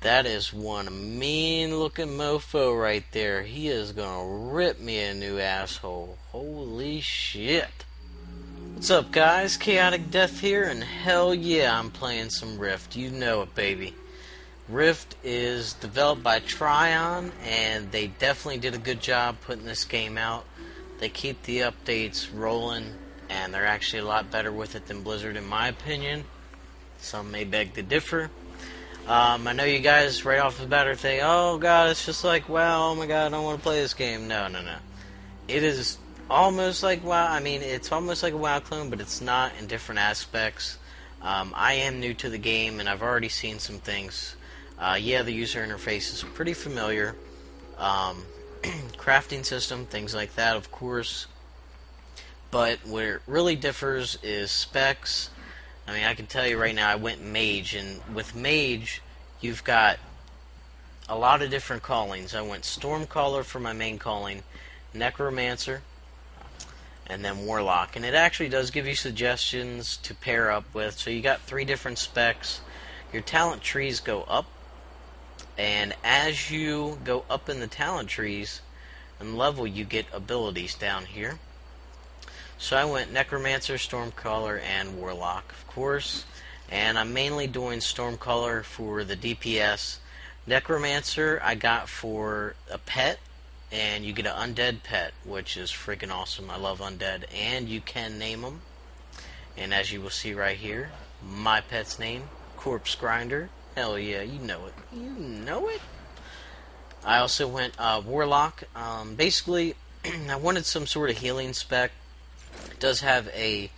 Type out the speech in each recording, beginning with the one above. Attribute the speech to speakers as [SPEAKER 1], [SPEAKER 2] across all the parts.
[SPEAKER 1] That is one mean looking mofo right there. He is gonna rip me a new asshole. Holy shit. What's up, guys? Khaoticdeath here, and hell yeah, I'm playing some Rift. You know it, baby. Rift is developed by Tryon, and they definitely did a good job putting this game out. They keep the updates rolling, and they're actually a lot better with it than Blizzard, in my opinion. Some may beg to differ. I know you guys right off the bat are thinking, oh god, it's just like WoW, oh my god, I don't want to play this game. No. It is almost like WoW. I mean, it's almost like a WoW clone, but it's not in different aspects. I am new to the game, and I've already seen some things. Yeah, the user interface is pretty familiar. Crafting system, things like that, of course. But where it really differs is specs. I mean, I can tell you right now, I went Mage, and with Mage, you've got a lot of different callings. I went Stormcaller for my main calling, Necromancer, and then Warlock. And it actually does give you suggestions to pair up with. So you got 3 different specs. Your talent trees go up, and as you go up in the talent trees and level, you get abilities down here. So I went Necromancer, Stormcaller, and Warlock, of course. And I'm mainly doing Stormcaller for the DPS. Necromancer I got for a pet, and you get an undead pet, which is freaking awesome. I love undead, and you can name them. And as you will see right here, my pet's name, Corpse Grinder. Hell yeah, you know it. You know it. I also went Warlock. Basically, I wanted some sort of healing spec. It does have a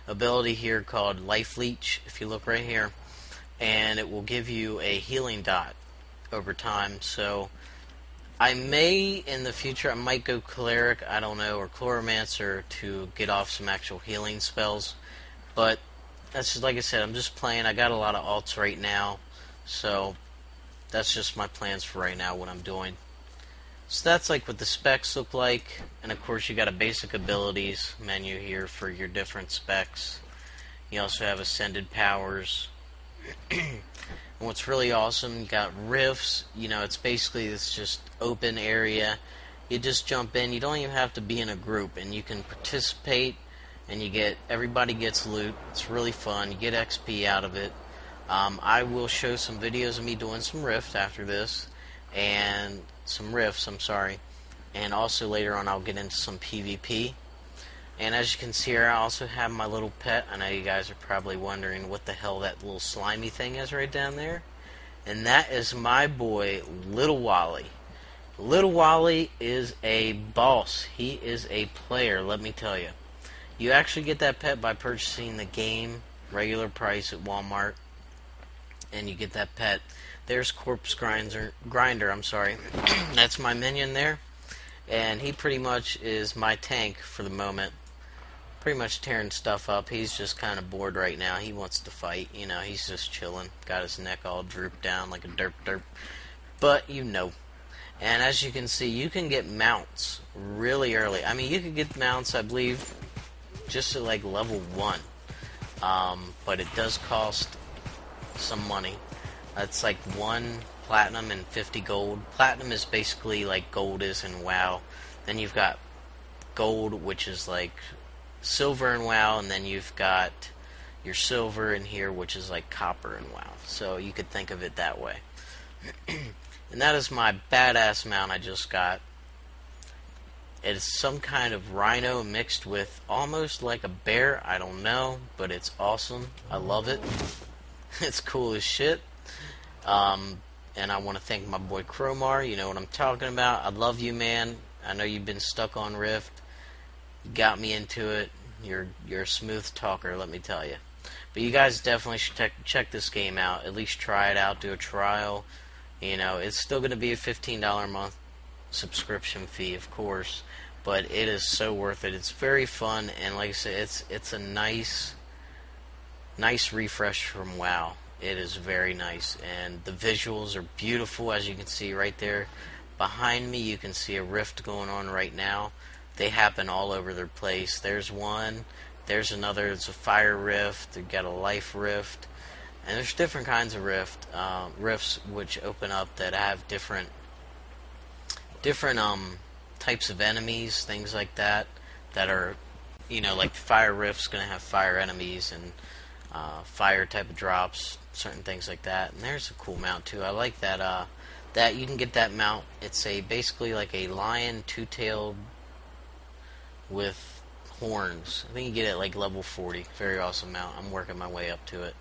[SPEAKER 1] ability here called Life Leech, if you look right here, and it will give you a healing dot over time. So I may, in the future, I might go Cleric, I don't know, or Chloromancer to get off some actual healing spells. But that's just, like I said, I'm just playing. I got a lot of alts right now, so that's just my plans for right now, what I'm doing. So that's like what the specs look like, and of course you got a basic abilities menu here for your different specs. You also have ascended powers. And what's really awesome, you got rifts. You know, it's basically this just open area. You just jump in. You don't even have to be in a group, and you can participate. And everybody gets loot. It's really fun. You get XP out of it. I will show some videos of me doing some rift after this, and some rifts, I'm sorry. And also later on I'll get into some PvP. And as you can see here, I also have my little pet. I know you guys are probably wondering what the hell that little slimy thing is right down there. And that is my boy, Little Wally. Little Wally is a boss. He is a player, let me tell you. You actually get that pet by purchasing the game, regular price at Walmart. And you get that pet. There's Corpse Grinder, I'm sorry. That's my minion there. And he pretty much is my tank for the moment. Pretty much tearing stuff up. He's just kind of bored right now. He wants to fight. You know, he's just chilling. Got his neck all drooped down like a derp. But, you know. And as you can see, you can get mounts really early. I mean, you could get mounts, I believe, just at like level 1. But it does cost some money. It's like 1 platinum and 50 gold. Platinum is basically like gold is in WoW. Then you've got gold, which is like silver in WoW, and then you've got your silver in here, which is like copper in WoW. So you could think of it that way. And that is my badass mount I just got. It is some kind of rhino mixed with almost like a bear. I don't know, but it's awesome. I love it. It's cool as shit. And I want to thank my boy Cromar. You know what I'm talking about. I love you, man. I know you've been stuck on Rift. You got me into it. You're a smooth talker, let me tell you. But you guys definitely should check this game out. At least try it out. Do a trial. You know, it's still going to be a $15 a month subscription fee, of course. But it is so worth it. It's very fun. And like I said, it's a nice refresh from WoW. It is very nice, and the visuals are beautiful, as you can see right there. Behind me, you can see a rift going on right now. They happen all over their place. There's one, there's another, it's a fire rift, they've got a life rift. And there's different kinds of rifts which open up that have different types of enemies, things like that, that are, like fire rifts going to have fire enemies and fire type of drops, certain things like that. And there's a cool mount too. I like that. That you can get that mount. It's basically like a lion two-tailed with horns. I think you get it like level 40. Very awesome mount. I'm working my way up to it.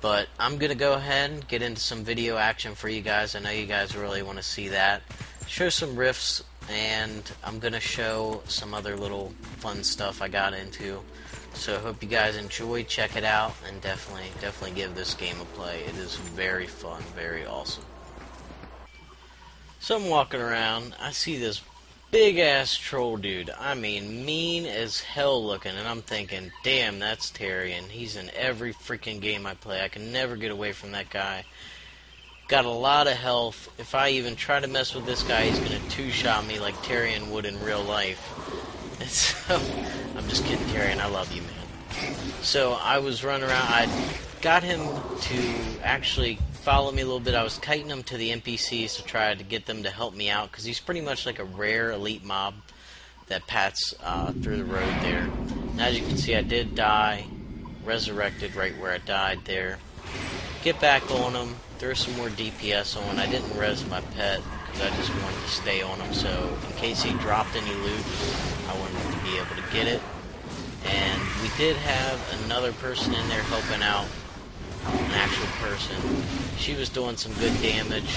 [SPEAKER 1] But I'm going to go ahead and get into some video action for you guys. I know you guys really want to see that. Show some rifts, and I'm going to show some other little fun stuff I got into. So I hope you guys enjoy, check it out, and definitely give this game a play. It is very fun, very awesome. So I'm walking around, I see this big ass troll dude. I mean, mean as hell looking, and I'm thinking, damn, that's Tyrion. He's in every freaking game I play. I can never get away from that guy. Got a lot of health. If I even try to mess with this guy, he's gonna two-shot me like Tyrion would in real life. And so, I'm just kidding, Tyrion, I love you, man. So I was running around, I got him to actually follow me a little bit. I was kiting him to the NPCs to try to get them to help me out, because he's pretty much like a rare elite mob that pats through the road there. And as you can see, I did die, resurrected right where I died there. Get back on him, throw some more DPS on. I didn't res my pet, because I just wanted to stay on him, so in case he dropped any loot, I wanted to be able to get it. And we did have another person in there helping out, an actual person. She was doing some good damage.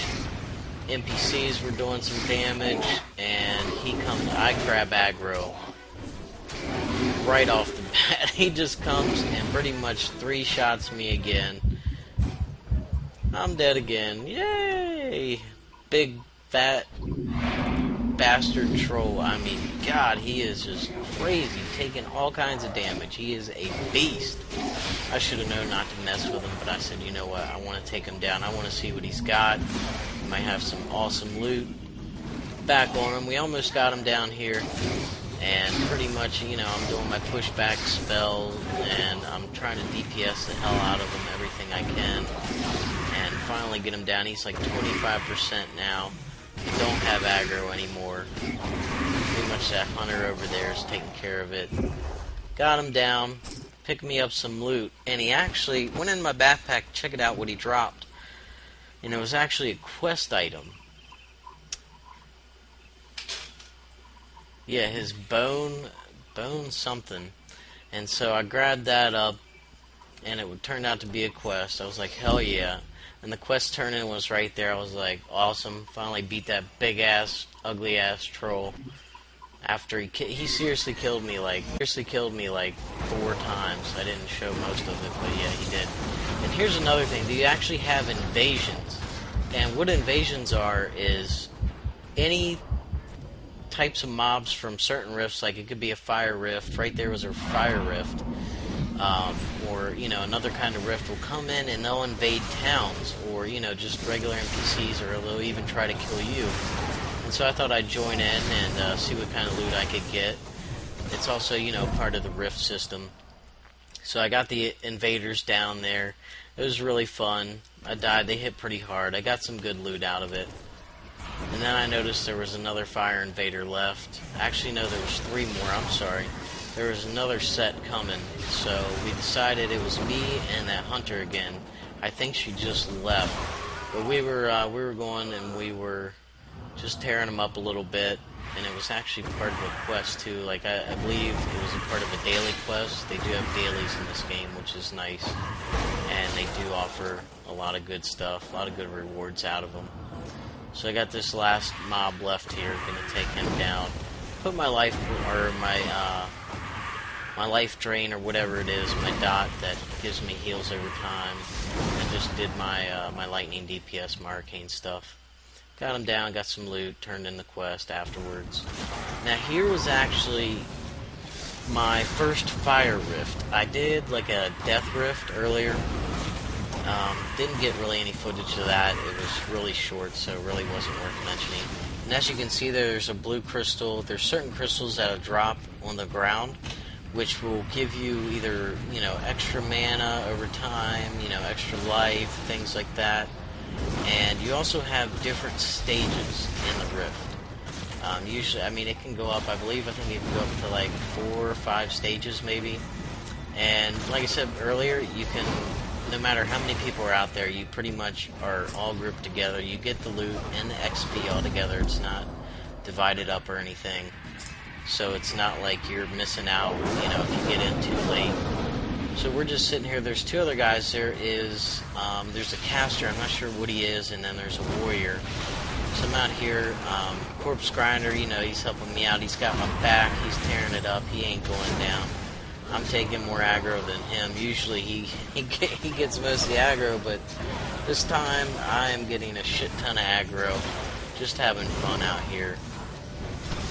[SPEAKER 1] NPCs were doing some damage, and I grab aggro right off the bat. He just comes and pretty much three-shots me again. I'm dead again. Yay! Big, fat bastard troll. I mean, God, he is just crazy, taking all kinds of damage. He is a beast. I should have known not to mess with him, but I said, you know what, I want to take him down. I want to see what he's got. He might have some awesome loot. Back on him. We almost got him down here. And pretty much, I'm doing my pushback spell, and I'm trying to DPS the hell out of him, everything I can. And finally get him down. He's like 25% now. We don't have aggro anymore. Pretty much that hunter over there is taking care of it. Got him down. Picked me up some loot. And he actually went in my backpack to check it out what he dropped. And it was actually a quest item. Yeah, his bone something. And so I grabbed that up, and it turned out to be a quest. I was like, hell yeah. And the quest turn-in was right there. I was like, awesome. Finally beat that big-ass, ugly-ass troll. After he seriously killed me like 4 times. I didn't show most of it, but yeah, he did. And here's another thing. You actually have invasions. And what invasions are is any types of mobs from certain rifts, like it could be a fire rift. Right there was a fire rift. Or, another kind of rift will come in and they'll invade towns, or, just regular NPCs, or they'll even try to kill you. And so I thought I'd join in and see what kind of loot I could get. It's also, part of the rift system. So I got the invaders down there. It was really fun. I died. They hit pretty hard. I got some good loot out of it. And then I noticed there was another fire invader left. Actually, no, there was 3 more. I'm sorry. There was another set coming, so we decided it was me and that hunter again. I think she just left, but we were going and we were just tearing them up a little bit, and it was actually part of a quest too. Like I believe it was a part of a daily quest. They do have dailies in this game, which is nice, and they do offer a lot of good stuff, a lot of good rewards out of them. So I got this last mob left here, gonna take him down. Put my life, or my life drain, or whatever it is, my dot that gives me heals over time, and just did my my lightning DPS, my arcane stuff. Got him down, got some loot, turned in the quest afterwards. Now here was actually my first fire rift. I did like a death rift earlier. Didn't get really any footage of that. It was really short, so it really wasn't worth mentioning. And as you can see, there's a blue crystal. There's certain crystals that'll drop on the ground which will give you either, extra mana over time, extra life, things like that. And you also have different stages in the rift. Usually, I mean, it can go up, I think it can go up to like 4 or 5 stages maybe. And like I said earlier, you can, no matter how many people are out there, you pretty much are all grouped together. You get the loot and the XP all together. It's not divided up or anything. So it's not like you're missing out, if you get in too late. So we're just sitting here. There's 2 other guys. There's a caster, I'm not sure what he is, and then there's a warrior. So I'm out here, Corpse Grinder, he's helping me out. He's got my back, he's tearing it up, he ain't going down. I'm taking more aggro than him. Usually he gets most of the aggro, but this time I am getting a shit ton of aggro. Just having fun out here.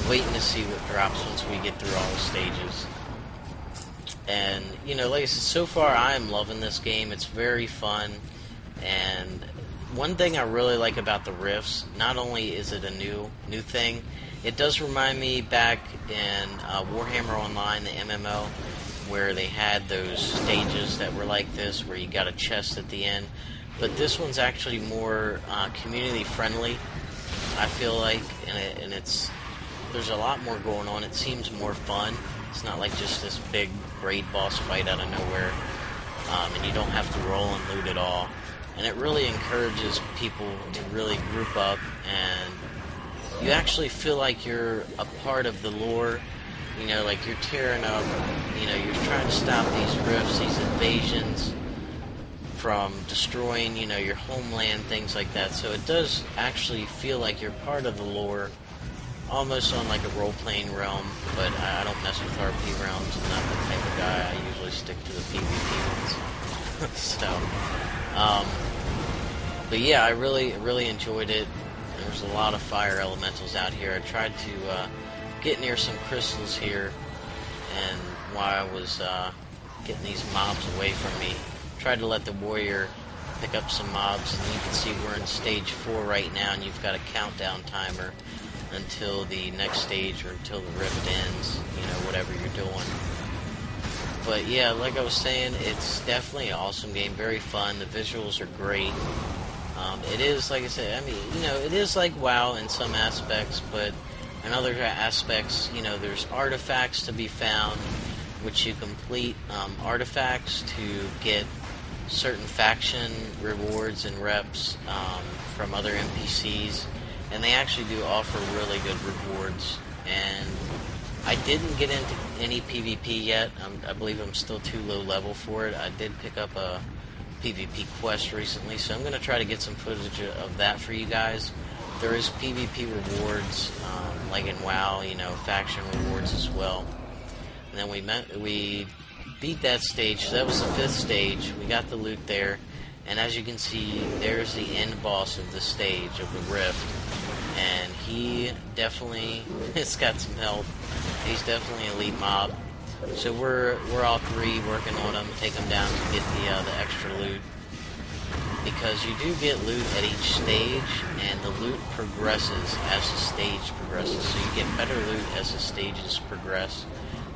[SPEAKER 1] Waiting to see what drops once we get through all the stages. And, like I said, so far I am loving this game. It's very fun. And one thing I really like about the rifts, not only is it a new thing, it does remind me back in Warhammer Online, the MMO, where they had those stages that were like this, where you got a chest at the end. But this one's actually more community friendly, I feel like, and there's a lot more going on. It seems more fun. It's not like just this big raid boss fight out of nowhere, and you don't have to roll and loot at all. And it really encourages people to really group up, and you actually feel like you're a part of the lore. Like you're tearing up, you're trying to stop these rifts, these invasions from destroying, your homeland, things like that. So it does actually feel like you're part of the lore, almost on like a role-playing realm, but I don't mess with RP realms. I'm not the type of guy. I usually stick to the PvP ones. So, but yeah, I really enjoyed it. There's a lot of fire elementals out here. I tried to get near some crystals here, and while I was getting these mobs away from me, tried to let the warrior pick up some mobs, and you can see we're in stage 4 right now, and you've got a countdown timer until the next stage or until the rift ends, whatever you're doing. But yeah, like I was saying, it's definitely an awesome game, very fun. The visuals are great. It is, like I said, I mean, it is like WoW in some aspects, but in other aspects, there's artifacts to be found, which you complete artifacts to get certain faction rewards and reps from other NPCs, and they actually do offer really good rewards. And I didn't get into any PvP yet. I believe I'm still too low level for it. I did pick up a PvP quest recently, so I'm going to try to get some footage of that for you guys. There is PvP rewards, like in WoW, faction rewards as well. And then we beat that stage. So that was the 5th stage. We got the loot there, and as you can see, there's the end boss of the stage of the rift. And he definitely has got some help. He's definitely an elite mob. So we're all 3 working on him, take him down to get the extra loot. Because you do get loot at each stage, and the loot progresses as the stage progresses. So you get better loot as the stages progress,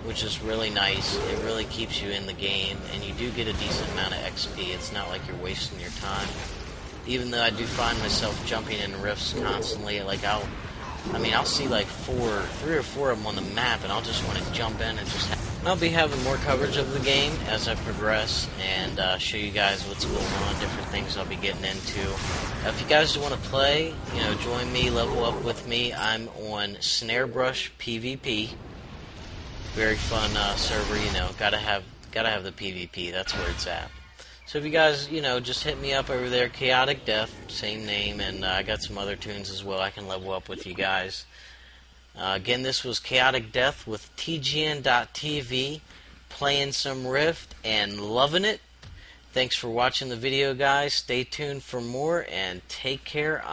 [SPEAKER 1] which is really nice. It really keeps you in the game, and you do get a decent amount of XP. It's not like you're wasting your time. Even though I do find myself jumping in rifts constantly, like I'll see like 3 or 4 of them on the map, and I'll just want to jump in and just. I'll be having more coverage of the game as I progress, and show you guys what's going on, different things I'll be getting into. If you guys want to play, join me, level up with me. I'm on Snarebrush PvP. Very fun server. Gotta have the PvP. That's where it's at. So if you guys, just hit me up over there, Khaoticdeath, same name, and I got some other tunes as well. I can level up with you guys. Again, this was Khaoticdeath with TGN.TV, playing some Rift and loving it. Thanks for watching the video, guys. Stay tuned for more, and take care.